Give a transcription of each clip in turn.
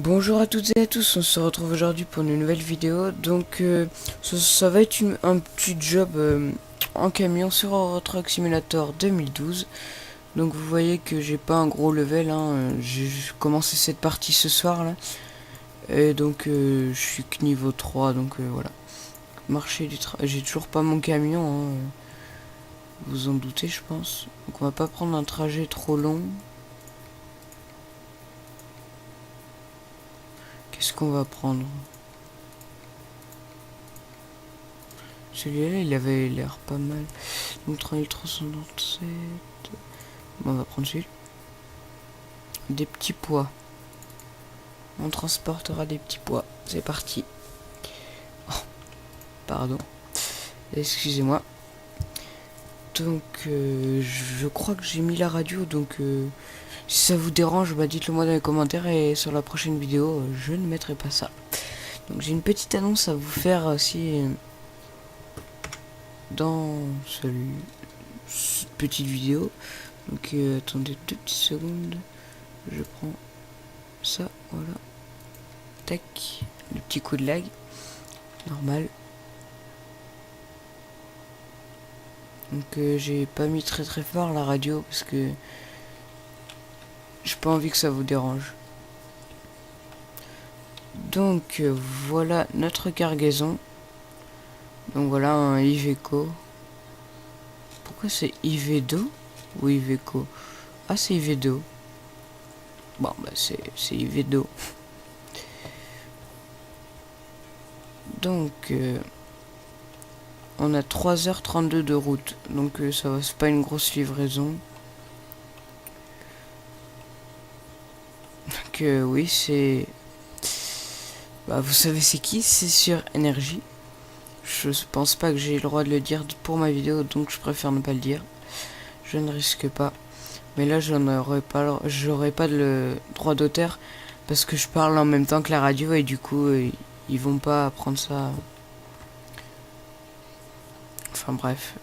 Bonjour à toutes et à tous, on se retrouve aujourd'hui pour une nouvelle vidéo. Donc ça va être un petit job en camion sur Euro Truck Simulator 2012. Donc vous voyez que j'ai pas un gros level, hein. J'ai commencé cette partie ce soir là. Et donc je suis que niveau 3, donc voilà. Marché du travail, j'ai toujours pas mon camion, hein. Vous en doutez je pense. Donc on va pas prendre un trajet trop long. Qu'est-ce qu'on va prendre? Celui-là, il avait l'air pas mal. Donc 3397. Bon, on va prendre celui-là. Des petits pois. On transportera des petits pois. C'est parti. Oh, pardon. Excusez-moi. Donc, je crois que j'ai mis la radio. Donc, si ça vous dérange, bah, dites-le moi dans les commentaires. Et sur la prochaine vidéo, je ne mettrai pas ça. Donc, j'ai une petite annonce à vous faire aussi. Dans cette petite vidéo. Donc, attendez 2 petites secondes. Je prends ça, voilà. Tac. Le petit coup de lag. Normal. Donc j'ai pas mis très fort la radio parce que j'ai pas envie que ça vous dérange. Donc voilà notre cargaison. Donc voilà un Iveco. Pourquoi c'est Ivedo ou Iveco? Ah, c'est Ivedo. Bon bah c'est Ivedo. Donc on a 3h32 de route. Donc ça va, c'est pas une grosse livraison. Donc oui, c'est... Bah, vous savez c'est qui? C'est sur Énergie. Je pense pas que j'ai le droit de le dire pour ma vidéo, donc je préfère ne pas le dire. Je ne risque pas. Mais là, j'aurais pas le droit d'auteur parce que je parle en même temps que la radio et du coup, ils vont pas prendre ça. Enfin bref,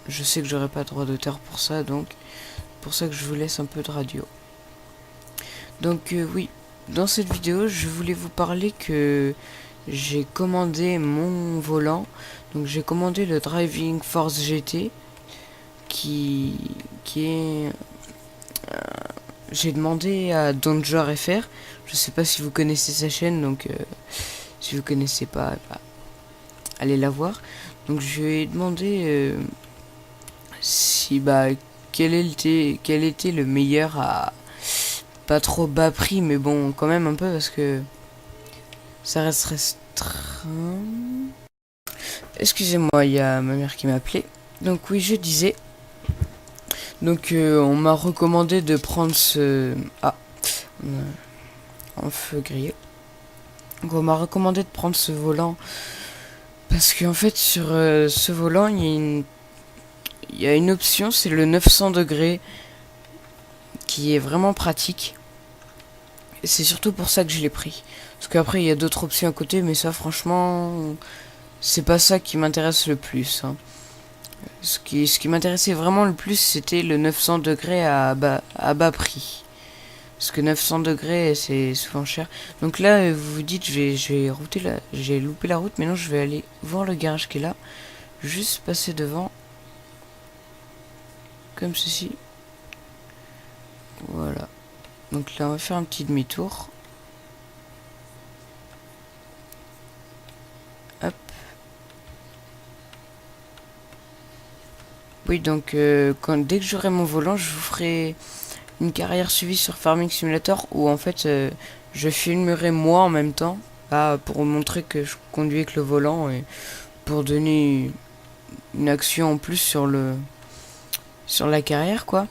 je sais que j'aurais pas de droit d'auteur pour ça, donc pour ça que je vous laisse un peu de radio. Donc oui, dans cette vidéo, je voulais vous parler que j'ai commandé mon volant. Donc j'ai commandé le Driving Force GT qui est... j'ai demandé à Danger FR. Je sais pas si vous connaissez sa chaîne, donc si vous connaissez pas, bah, allez la voir. Donc je lui ai demandé si bah quel était le meilleur à pas trop bas prix, mais bon quand même un peu parce que ça reste restreint. Excusez-moi, il y a ma mère qui m'a appelé. Donc oui, je disais. Donc on m'a recommandé de prendre ce... Ah, en feu grillé. Donc on m'a recommandé de prendre ce volant. Parce qu'en fait sur ce volant, il y a une option, c'est le 900 degrés. Qui est vraiment pratique. Et c'est surtout pour ça que je l'ai pris. Parce qu'après il y a d'autres options à côté, mais ça franchement... C'est pas ça qui m'intéresse le plus, hein. Ce qui m'intéressait vraiment le plus, c'était le 900 degrés à bas prix. Parce que 900 degrés, c'est souvent cher. Donc là, vous vous dites, j'ai loupé la route. Maintenant, je vais aller voir le garage qui est là. Juste passer devant. Comme ceci. Voilà. Donc là, on va faire un petit demi-tour. Hop. Oui, donc dès que j'aurai mon volant, je vous ferai une carrière suivie sur Farming Simulator où en fait je filmerai moi en même temps là, pour montrer que je conduis avec le volant et pour donner une action en plus sur la carrière quoi.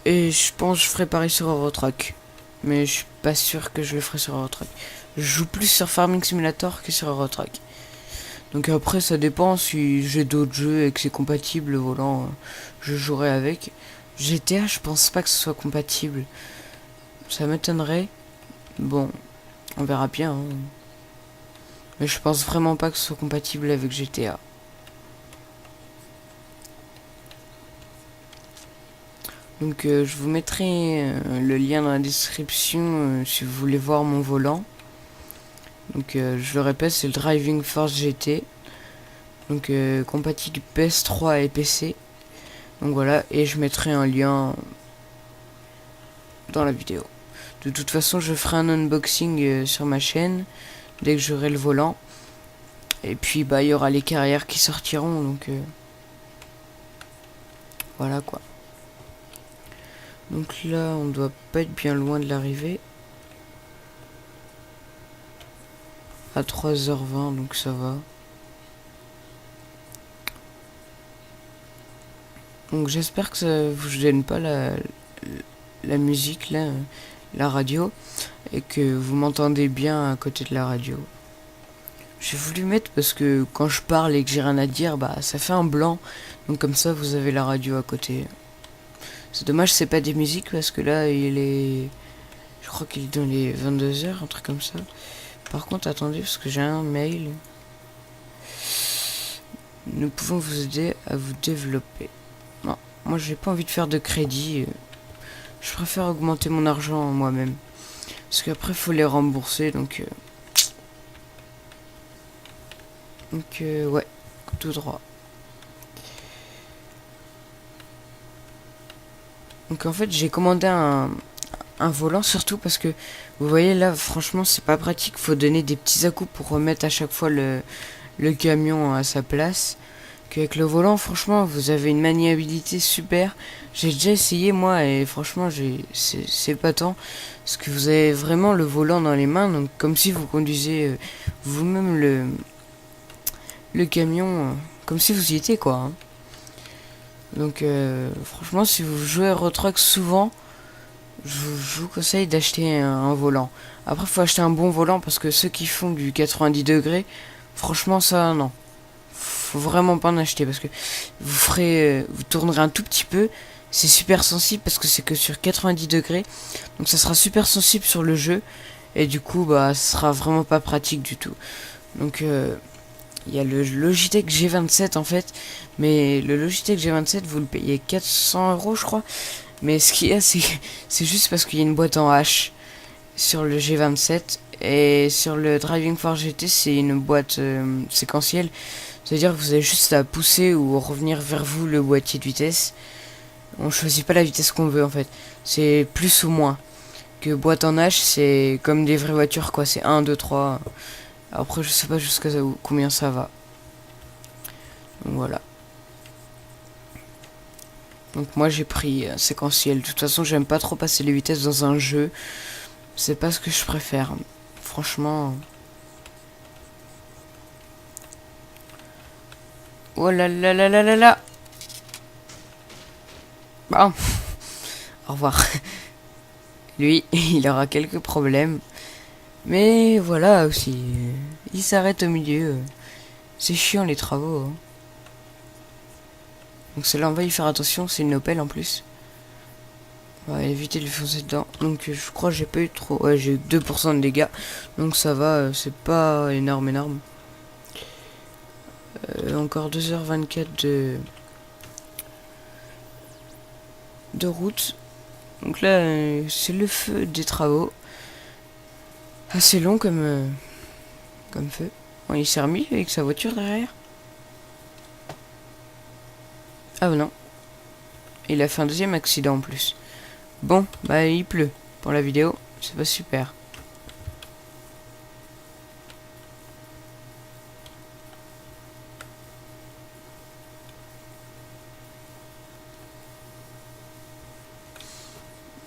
Et je pense que je ferai pareil sur Euro Truck, mais je suis pas sûr que je le ferai sur Euro Truck. Je joue plus sur Farming Simulator que sur Euro Truck. Donc après ça dépend si j'ai d'autres jeux et que c'est compatible le volant, je jouerai avec. GTA, je pense pas que ce soit compatible. Ça m'étonnerait. Bon, on verra bien, hein. Mais je pense vraiment pas que ce soit compatible avec GTA. Donc je vous mettrai le lien dans la description si vous voulez voir mon volant. Donc je le répète, c'est le Driving Force GT. Donc compatible PS3 et PC. Donc voilà, et je mettrai un lien dans la vidéo. De toute façon, je ferai un unboxing sur ma chaîne dès que j'aurai le volant. Et puis bah il y aura les carrières qui sortiront, donc voilà quoi. Donc là, on doit pas être bien loin de l'arrivée. À 3h20, donc ça va. Donc j'espère que ça vous gêne pas la musique là, la radio, et que vous m'entendez bien à côté de la radio. J'ai voulu mettre parce que quand je parle et que j'ai rien à dire, bah ça fait un blanc. Donc comme ça vous avez la radio à côté. C'est dommage c'est pas des musiques parce que là il est... Je crois qu'il est dans les 22h, un truc comme ça. Par contre attendez parce que j'ai un mail. Nous pouvons vous aider à vous développer. Non, moi j'ai pas envie de faire de crédit. Je préfère augmenter mon argent moi-même. Parce qu'après faut les rembourser donc... ouais, tout droit. Donc en fait j'ai commandé un volant surtout parce que vous voyez là franchement c'est pas pratique, faut donner des petits à-coups pour remettre à chaque fois le camion à sa place. Qu'avec le volant franchement vous avez une maniabilité super. J'ai déjà essayé moi et franchement c'est pas tant parce que vous avez vraiment le volant dans les mains, donc comme si vous conduisez vous-même le camion comme si vous y étiez quoi hein. Donc franchement si vous jouez à Euro Truck souvent, je vous conseille d'acheter un volant. Après faut acheter un bon volant parce que ceux qui font du 90 degrés, franchement ça non. Faut vraiment pas en acheter parce que vous tournerez un tout petit peu. C'est super sensible parce que c'est que sur 90 degrés. Donc ça sera super sensible sur le jeu. Et du coup bah ça sera vraiment pas pratique du tout. Donc il y a le Logitech G27 en fait. Mais le Logitech G27 vous le payez 400 € je crois. Mais ce qu'il y a c'est juste parce qu'il y a une boîte en H sur le G27. Et sur le Driving Force GT c'est une boîte séquentielle. C'est-à-dire que vous avez juste à pousser ou revenir vers vous le boîtier de vitesse. On choisit pas la vitesse qu'on veut en fait. C'est plus ou moins. Que boîte en H, c'est comme des vraies voitures quoi. C'est 1, 2, 3. Après, je sais pas jusqu'à combien ça va. Donc voilà. Donc moi j'ai pris séquentiel. De toute façon, j'aime pas trop passer les vitesses dans un jeu. C'est pas ce que je préfère. Franchement. Oh là là là là là là. Bon. Au revoir. Lui, il aura quelques problèmes. Mais voilà aussi. Il s'arrête au milieu. C'est chiant les travaux. Hein. Donc celle-là, on va y faire attention. C'est une Opel en plus. On va éviter de lui foncer dedans. Donc je crois que j'ai pas eu trop... Ouais, j'ai eu 2% de dégâts. Donc ça va, c'est pas énorme. Encore 2h24 de route. Donc là, c'est le feu des travaux. Assez long comme feu. Bon, il s'est remis avec sa voiture derrière. Ah non. Il a fait un deuxième accident en plus. Bon, bah il pleut pour la vidéo. C'est pas super.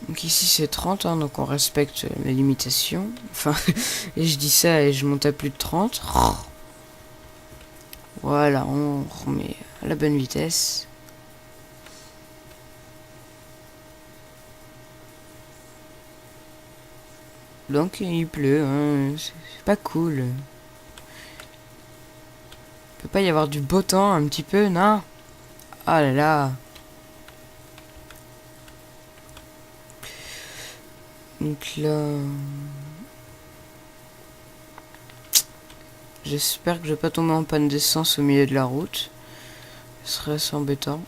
Donc ici c'est 30, hein, donc on respecte la limitation. Enfin, et je dis ça et je monte à plus de 30. Voilà, on remet à la bonne vitesse. Donc il pleut, hein, c'est pas cool. Il peut pas y avoir du beau temps un petit peu, non? Ah là là. Donc là... J'espère que je vais pas tomber en panne d'essence au milieu de la route. Ce serait assez embêtant.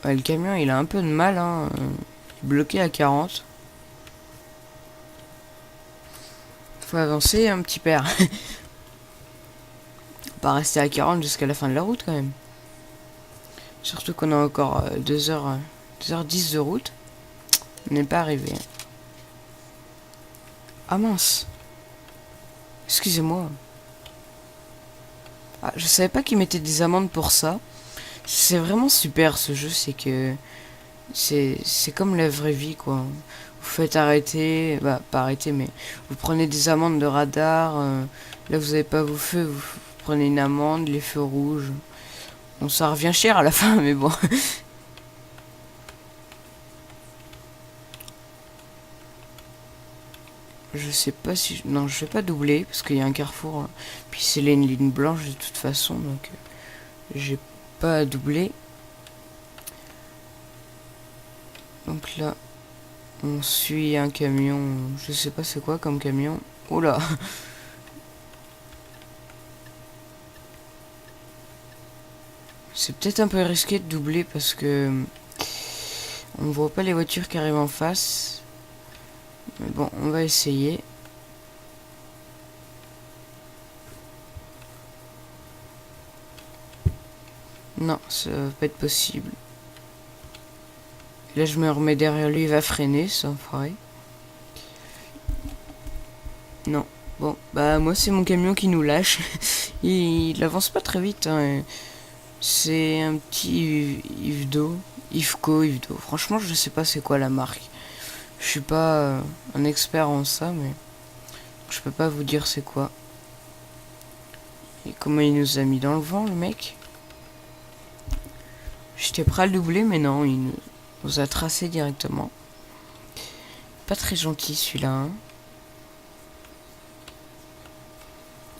Ouais, le camion, il a un peu de mal, hein. Bloqué à 40. Faut avancer, un petit père. Pas rester à 40 jusqu'à la fin de la route, quand même. Surtout qu'on a encore 2h10 de route. On n'est pas arrivé. Ah mince. Excusez-moi. Ah, je savais pas qu'ils mettaient des amendes pour ça. C'est vraiment super ce jeu, c'est que c'est comme la vraie vie, quoi. Vous faites arrêter, bah pas arrêter, mais vous prenez des amendes de radar. Là vous avez pas vos feux, vous prenez une amende, les feux rouges. Bon, ça revient cher à la fin, mais bon. Je sais pas si... Non, je vais pas doubler, parce qu'il y a un carrefour. Puis c'est une ligne blanche de toute façon, donc... j'ai pas à doubler. Donc là, on suit un camion. Je sais pas c'est quoi comme camion. Oula. C'est peut-être un peu risqué de doubler parce que... on voit pas les voitures qui arrivent en face. Mais bon, on va essayer. Non, ça va pas être possible. Là, je me remets derrière lui, il va freiner, ça ferait. Non. Bon, bah moi c'est mon camion qui nous lâche. il avance pas très vite. Hein. C'est un petit Yvedo. Yveco. Franchement, je sais pas c'est quoi la marque. Je suis pas un expert en ça, mais je peux pas vous dire c'est quoi. Et comment il nous a mis dans le vent, le mec. J'étais prêt à le doubler, mais non, il nous a tracé directement. Pas très gentil celui-là. Hein.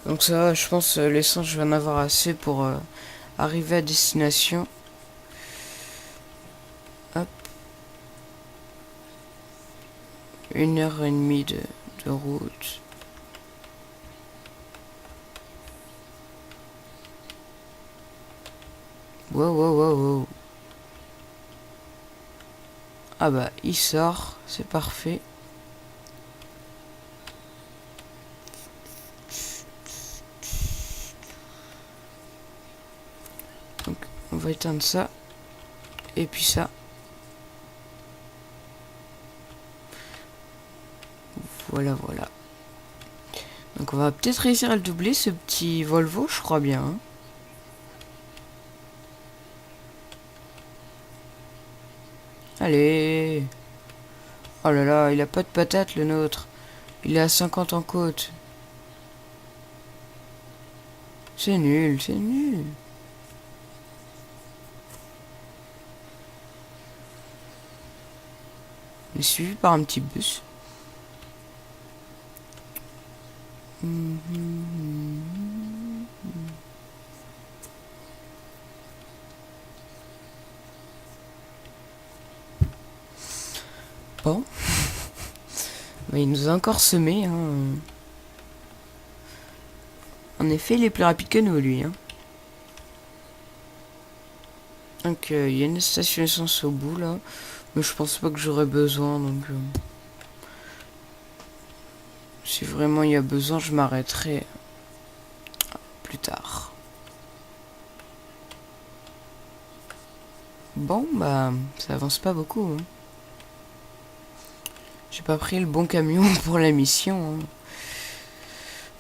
Donc ça, je pense l'essence, je vais en avoir assez pour arriver à destination. Hop. 1h30 de route. Wow. Ah bah, il sort, c'est parfait. Donc, on va éteindre ça. Et puis ça. Voilà. Donc on va peut-être réussir à le doubler, ce petit Volvo, je crois bien. Hein. Allez. Oh là là, il a pas de patate le nôtre. Il est à 50 en côte. C'est nul. On est suivi par un petit bus. Bon. Mais il nous a encore semé. Hein. En effet, il est plus rapide que nous, lui. Hein. Donc, il y a une station essence au bout, là. Mais je pense pas que j'aurai besoin, donc... si vraiment il y a besoin, je m'arrêterai plus tard. Bon, bah, ça avance pas beaucoup. Hein. J'ai pas pris le bon camion pour la mission.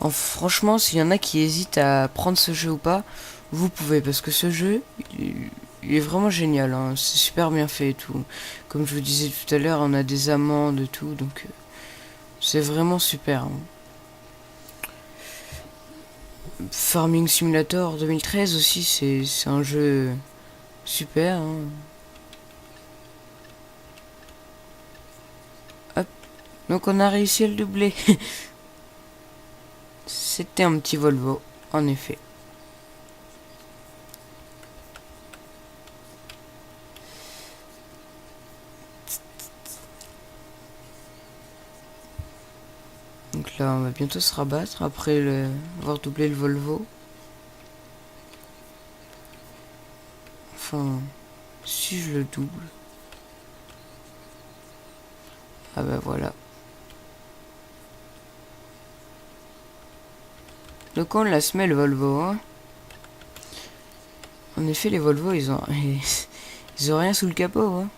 Hein. Franchement, s'il y en a qui hésitent à prendre ce jeu ou pas, vous pouvez, parce que ce jeu, il est vraiment génial. Hein. C'est super bien fait et tout. Comme je vous disais tout à l'heure, on a des amendes et tout, donc c'est vraiment super. Hein. Farming Simulator 2013 aussi, c'est un jeu super. Hein. Hop. Donc on a réussi à le doubler. C'était un petit Volvo, en effet. Donc là, on va bientôt se rabattre après avoir doublé le Volvo. Enfin, Si je le double. Ah bah voilà. Donc on la se met le Volvo. Hein. En effet, les Volvo, ils ont rien sous le capot. Hein.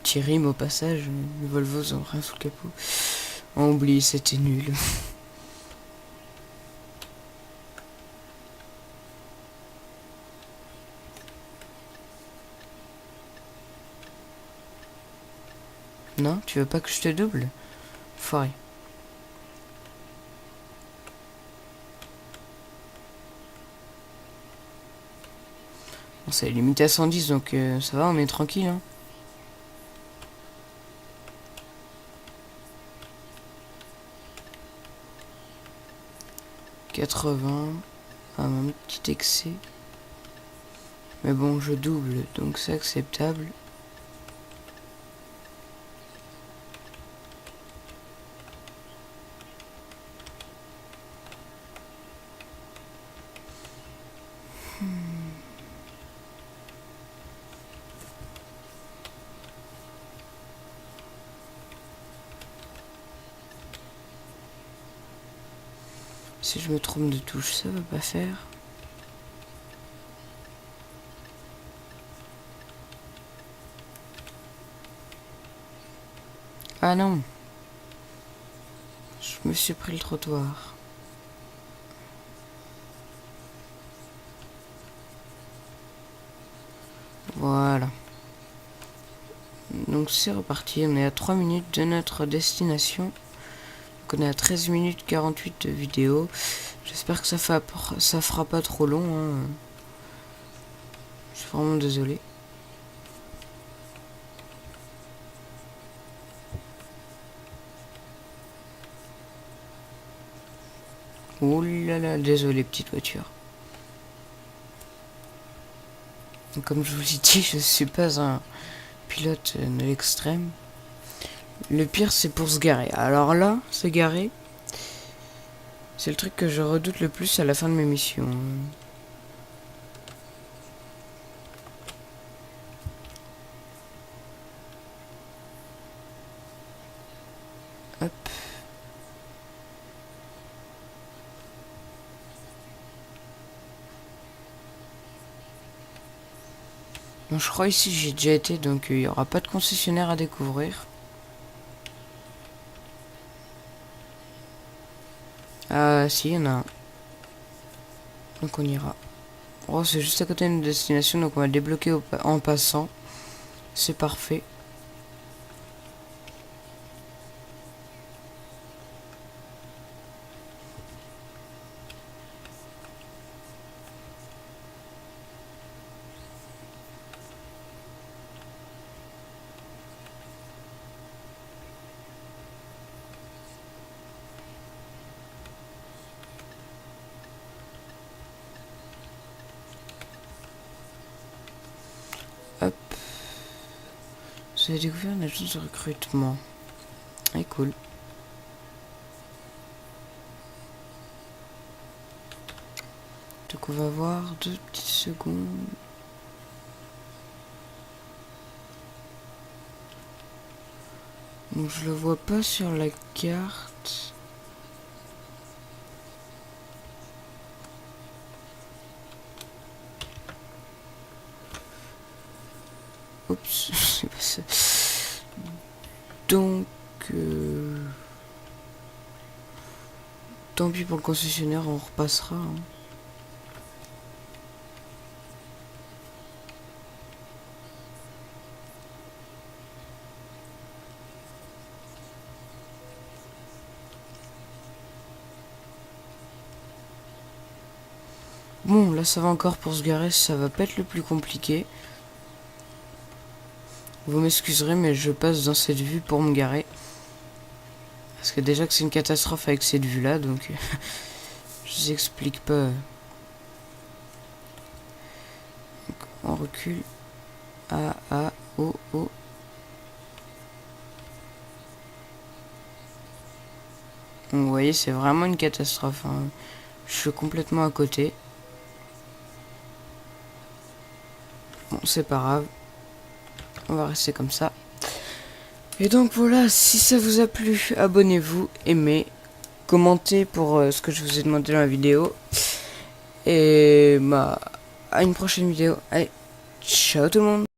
Petit rime au passage. Les Volvo, ils ont rien sous le capot. On oublie, c'était nul. Non, tu veux pas que je te double? Foiré. Bon, c'est limité à 110, donc ça va, on est tranquille. Hein. « 80. Un petit excès. Mais bon, je double, donc c'est acceptable. Si je me trompe de touche, ça va pas faire. Ah non. Je me suis pris le trottoir. Voilà. Donc c'est reparti. On est à 3 minutes de notre destination. Donc on est à 13 minutes 48 de vidéo. J'espère que ça fera pas trop long. Hein. Je suis vraiment désolé. Ouh là là, désolé petite voiture. Comme je vous l'ai dit, je suis pas un pilote de l'extrême. Le pire, c'est pour se garer. Alors là, se garer, c'est le truc que je redoute le plus à la fin de mes missions. Hop. Bon, je crois ici j'ai déjà été, donc il n'y aura pas de concessionnaire à découvrir. Ah si, il y en a un. Donc on ira. Oh, c'est juste à côté de notre destination, donc on va le débloquer en passant. C'est parfait. Hop. Vous avez découvert une agence de recrutement. Et cool. Donc on va voir 2 petites secondes. Donc je le vois pas sur la carte. Oups, c'est pas ça. Donc tant pis pour le concessionnaire, on repassera. Hein. Bon, là ça va encore pour se garer, ça va pas être le plus compliqué. Vous m'excuserez, mais je passe dans cette vue pour me garer. Parce que déjà que c'est une catastrophe avec cette vue-là, donc je vous explique pas. Donc, on recule. Ah, ah, oh, oh. Donc, vous voyez, c'est vraiment une catastrophe. Hein. Je suis complètement à côté. Bon, c'est pas grave. On va rester comme ça. Et donc voilà, si ça vous a plu, abonnez-vous, aimez, commentez pour ce que je vous ai demandé dans la vidéo. Et bah, à une prochaine vidéo. Allez, ciao tout le monde.